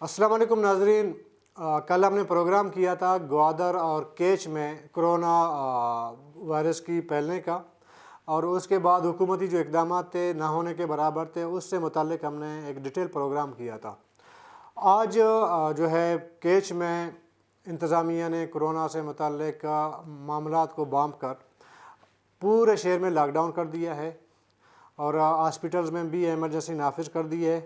अस्सलाम वालेकुम नाजरीन। कल हमने प्रोग्राम किया था ग्वादर और केच में कोरोना वायरस की फैलने का, और उसके बाद हुकूमती जो इक़दाम थे ना होने के बराबर थे, उससे मुताल्लिक हमने एक डिटेल प्रोग्राम किया था। आज जो है केच में इंतज़ामिया ने कोरोना से मुताल्लिक मामलात को बांध कर पूरे शहर में लॉकडाउन कर दिया है और हॉस्पिटल्स में भी एमरजेंसी नाफिज कर दी है।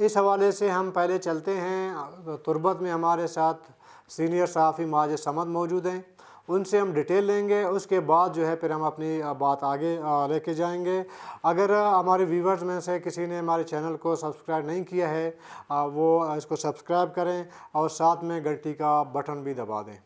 इस हवाले से हम पहले चलते हैं। तुरबत में हमारे साथ सीनियर सहाफ़ी माजिद समद मौजूद हैं, उनसे हम डिटेल लेंगे। उसके बाद जो है फिर हम अपनी बात आगे लेके जाएंगे। अगर हमारे व्यूवर्स में से किसी ने हमारे चैनल को सब्सक्राइब नहीं किया है, वो इसको सब्सक्राइब करें और साथ में घंटी का बटन भी दबा दें।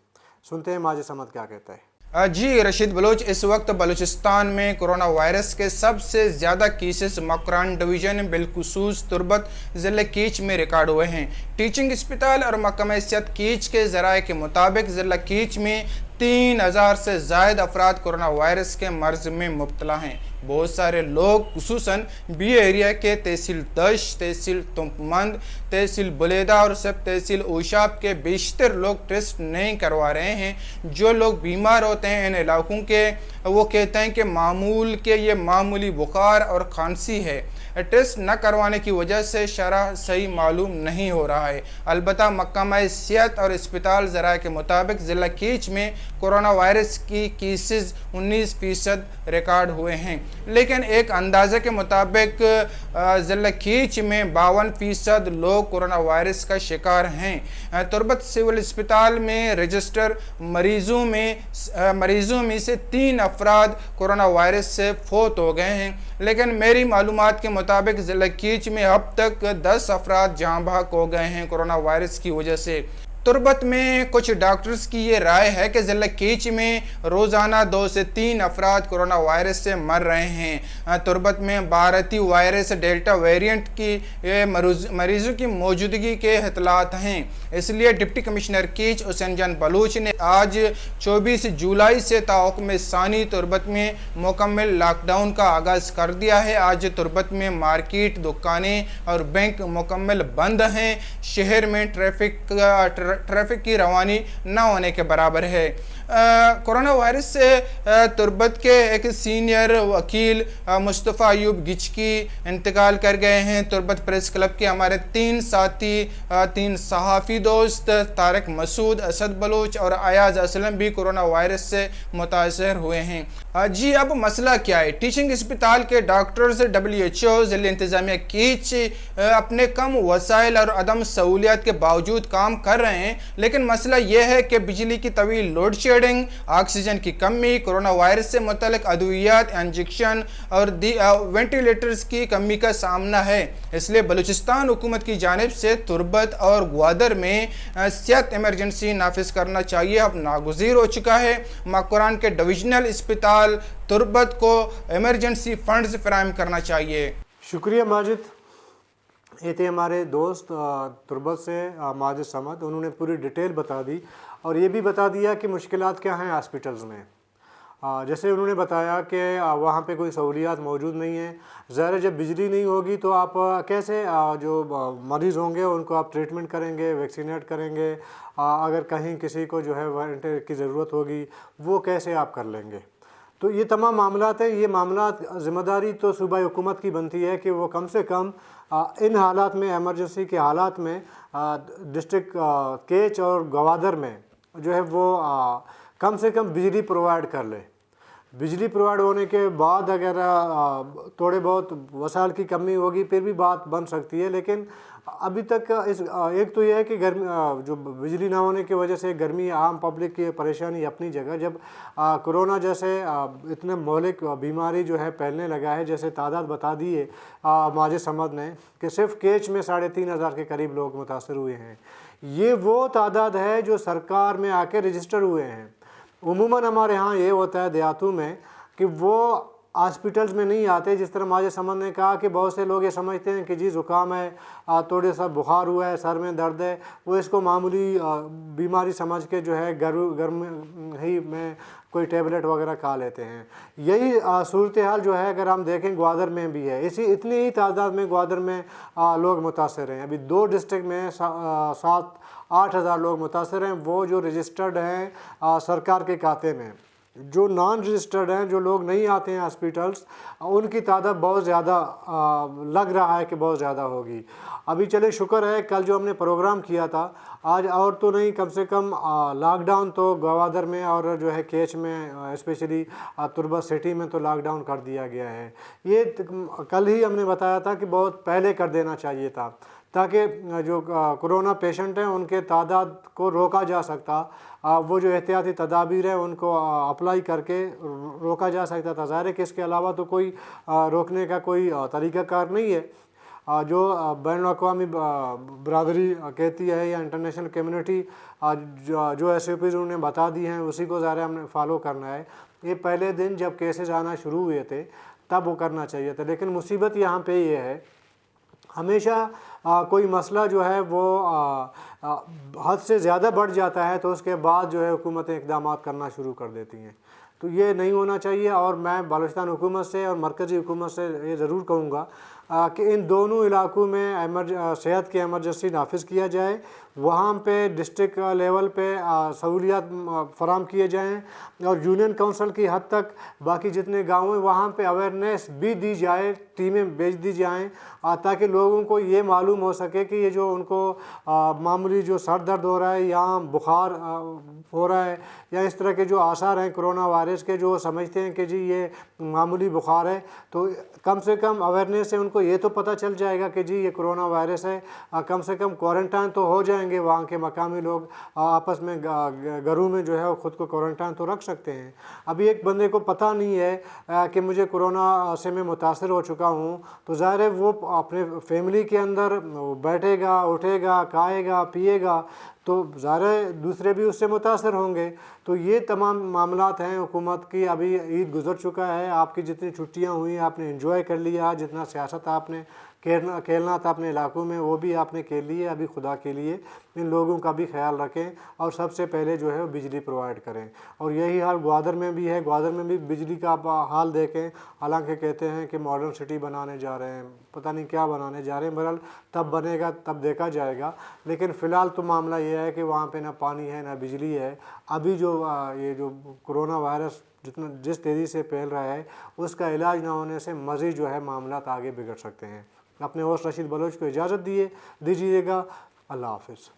सुनते हैं माजिद समद क्या कहता है। जी रशीद बलोच, इस वक्त बलूचिस्तान में कोरोना वायरस के सबसे ज़्यादा केसेस मकरान डिवीज़न बिलखुसूस तुरबत ज़िले कीच में रिकॉर्ड हुए हैं। टीचिंग अस्पताल और महकमा सेहत कीच के ज़राए के मुताबिक ज़िला कीच में 3000 से ज़ायद अफराद कोरोना वायरस के मर्ज़ में मुब्तला हैं। बहुत सारे लोग खुसूसन बी एरिया के तहसील दश, तहसील तुमकमंद, तहसील बुलेदा और सब तहसील ओशाब के बेशतर लोग टेस्ट नहीं करवा रहे हैं। जो लोग बीमार होते हैं इन इलाकों के, वो कहते हैं कि ये मामूली बुखार और खांसी है। टेस्ट न करवाने की वजह से शरह सही मालूम नहीं हो रहा है। अलबत्ता महकमा सेहत और अस्पताल ज़राए के मुताबिक ज़िला कीच में कोरोना वायरस की केसेस 19% रिकॉर्ड हुए हैं, लेकिन एक अंदाजे के मुताबिक ज़िला कीच में 52% लोग कोरोना वायरस का शिकार हैं। तुरबत सिविल अस्पताल में रजिस्टर मरीजों में से 3 अफराद कोरोना वायरस से फौत हो गए हैं, लेकिन मेरी मालूमात के मुताबिक ज़िला कीच में अब तक 10 अफराद जाँ बहक हो गए हैं कोरोना वायरस की वजह से। तुरबत में कुछ डॉक्टर्स की ये राय है कि ज़िला कीच में रोज़ाना 2 से 3 अफराद कोरोना वायरस से मर रहे हैं। तुरबत में भारतीय वायरस डेल्टा वेरिएंट की मरीजों की मौजूदगी के इत्तलात हैं, इसलिए डिप्टी कमिश्नर कीच हुसैन जान बलूच ने आज 24 जुलाई से ताहुक्म सानी तुरबत में मुकम्मल लॉकडाउन का आगाज़ कर दिया है। आज तुरबत में मार्केट, दुकानें और बैंक मुकम्मल बंद हैं। शहर में ट्रैफिक की रवानी न होने के बराबर है। कोरोना वायरस से तुरबत के एक सीनियर वकील मुस्तफ़ा अयूब गिचकी इंतकाल कर गए हैं। तुरबत प्रेस क्लब के हमारे 3 साथी, 3 सहाफ़ी दोस्त तारिक मसूद, असद बलोच और अयाज असलम भी कोरोना वायरस से मुतासर हुए हैं। जी, अब मसला क्या है? टीचिंग अस्पताल के डॉक्टर्स, WHO, ज़िला इंतज़ामिया कीच अपने कम वसाइल और अदम सहूलियात के बावजूद काम कर रहे हैं, लेकिन मसला यह है कि बिजली की तवील लोड शेडिंग, ऑक्सीजन की कमी, कोरोना वायरस से मुतल्लिक अद्वियात, इंजेक्शन और वेंटिलेटर्स की कमी का सामना है। इसलिए बलूचिस्तान हुकूमत की जानिब से तुरबत और ग्वादर में सेहत इमरजेंसी नाफिज करना चाहिए। अब नागुज़ीर हो चुका है। मकरान के डिविजनल अस्पताल तुरबत को इमरजेंसी फंड्स फराहम करना चाहिए। शुक्रिया माजिद। ये थे हमारे दोस्त तुरबत से माजिद समद। उन्होंने पूरी डिटेल बता दी और ये भी बता दिया कि मुश्किलात क्या हैं हॉस्पिटल्स में। जैसे उन्होंने बताया कि वहाँ पे कोई सहूलियात मौजूद नहीं है। ज़ाहिर जब बिजली नहीं होगी तो आप कैसे जो मरीज़ होंगे उनको आप ट्रीटमेंट करेंगे, वैक्सीनेट करेंगे। अगर कहीं किसी को जो है वेंटिलेटर की ज़रूरत होगी वो कैसे आप कर लेंगे। तो ये तमाम मामलात हैं। ये मामलात ज़िम्मेदारी तो सूबाई हुकूमत की बनती है कि वो कम से कम इन हालात में, एमरजेंसी के हालात में डिस्ट्रिक्ट केच और ग्वादर में जो है वो कम से कम बिजली प्रोवाइड कर ले। बिजली प्रोवाइड होने के बाद अगर थोड़े बहुत वसाइल की कमी होगी फिर भी बात बन सकती है, लेकिन अभी तक एक तो यह है कि गर्मी, जो बिजली ना होने की वजह से गर्मी आम पब्लिक की परेशानी अपनी जगह। जब कोरोना जैसे इतने मौलिक बीमारी जो है फैलने लगा है, जैसे तादाद बता दी है माजिद समद ने कि सिर्फ केच में 3500 के करीब लोग मुतासर हुए हैं। ये वो तादाद है जो सरकार में आके रजिस्टर हुए हैं। उमूमन हमारे यहाँ ये होता है देहातों में कि वो हॉस्पिटल्स में नहीं आते। जिस तरह माजिद समद ने कहा कि बहुत से लोग ये समझते हैं कि जी ज़ुकाम है, थोड़े सा बुखार हुआ है, सर में दर्द है, वो इसको मामूली बीमारी समझ के जो है घर में ही में कोई टेबलेट वगैरह खा लेते हैं। यही सूरत हाल जो है अगर हम देखें ग्वादर में भी है। इतनी ही तादाद में ग्वादर में लोग मुतासर हैं। अभी 2 डिस्ट्रिक्ट में 7-8 हज़ार लोग मुतासर हैं, वो जो रजिस्टर्ड हैं सरकार के खाते में। जो नॉन रजिस्टर्ड हैं, जो लोग नहीं आते हैं हॉस्पिटल्स, उनकी तादाद बहुत ज़्यादा लग रहा है कि बहुत ज़्यादा होगी। अभी चले शुक्र है कल जो हमने प्रोग्राम किया था, आज और तो नहीं कम से कम लॉकडाउन तो ग्वादर में और जो है केच में स्पेशली तुर्बत सिटी में तो लॉकडाउन कर दिया गया है। ये कल ही हमने बताया था कि बहुत पहले कर देना चाहिए था, ताकि जो कोरोना पेशेंट हैं उनके तादाद को रोका जा सकता। वो जो एहतियाती तदाबीर है उनको अप्लाई करके रोका जा सकता था। ज़ाहिर है कि इसके अलावा तो कोई रोकने का कोई तरीक़ाकार नहीं है। जो बैनुल-अक़वामी बरादरी कहती है या इंटरनेशनल कम्युनिटी जो SOPs उन्होंने बता दी हैं उसी को ज़ाहिर हमने फॉलो करना है। ये पहले दिन जब केसेस आना शुरू हुए थे तब वो करना चाहिए था। लेकिन मुसीबत यहाँ पे ये है, हमेशा कोई मसला जो है वो हद से ज़्यादा बढ़ जाता है तो उसके बाद जो है हुकूमतें इक़दाम करना शुरू कर देती हैं। तो ये नहीं होना चाहिए। और मैं बलूचिस्तान हुकूमत से और मरकज़ी हुकूमत से ये ज़रूर कहूँगा कि इन दोनों इलाक़ों में सेहत की एमरजेंसी नाफिज किया जाए। वहाँ पे डिस्ट्रिक्ट लेवल पे सहूलियात फराम किए जाएँ और यूनियन काउंसिल की हद तक बाकी जितने गाँव हैं वहाँ पे अवेयरनेस भी दी जाए, टीमें भेज दी जाएँ ताकि लोगों को ये मालूम हो सके कि ये जो उनको मामूली जो सर दर्द हो रहा है या बुखार हो रहा है या इस तरह के जो आसार हैं कोरोना वायरस के, जो समझते हैं कि जी ये मामूली बुखार है, तो कम से कम अवेयरनेस से उनको ये तो पता चल जाएगा कि जी ये कोरोना वायरस है। कम से कम क्वारंटाइन तो हो जाएंगे, वहाँ के मकामी लोग आपस में घरों में जो है वो ख़ुद को क्वारंटाइन तो रख सकते हैं। अभी एक बंदे को पता नहीं है कि मुझे कोरोना से मैं मुतासर हो चुका हूँ, तो ज़ाहिर है वो अपने फैमिली के अंदर बैठेगा, उठेगा, खाएगा, पिएगा, तो ज़ाहिर दूसरे भी उससे मुतासर होंगे। तो ये तमाम मामलात हैं हुकूमत की। अभी ईद गुज़र चुका है, आपकी जितनी छुट्टियां हुई आपने एंजॉय कर लिया, जितना सियासत आपने खेलना था अपने इलाकों में वो भी आपने खेल लिए। अभी खुदा के लिए इन लोगों का भी ख्याल रखें और सबसे पहले जो है वो बिजली प्रोवाइड करें। और यही हाल ग्वादर में भी है। ग्वादर में भी बिजली का हाल देखें, हालांकि कहते हैं कि मॉडर्न सिटी बनाने जा रहे हैं, पता नहीं क्या बनाने जा रहे हैं, बहरहाल तब बनेगा तब देखा जाएगा। लेकिन फ़िलहाल तो मामला ये है कि वहाँ पे ना पानी है ना बिजली है। अभी जो ये जो कोरोना वायरस जिस तेज़ी से फैल रहा है उसका इलाज ना होने से मज़ीद जो है मामलात आगे बिगड़ सकते हैं। अपने होस्ट रशीद बलोच को इजाज़त दीजिएगा। अल्लाह हाफ़िज़।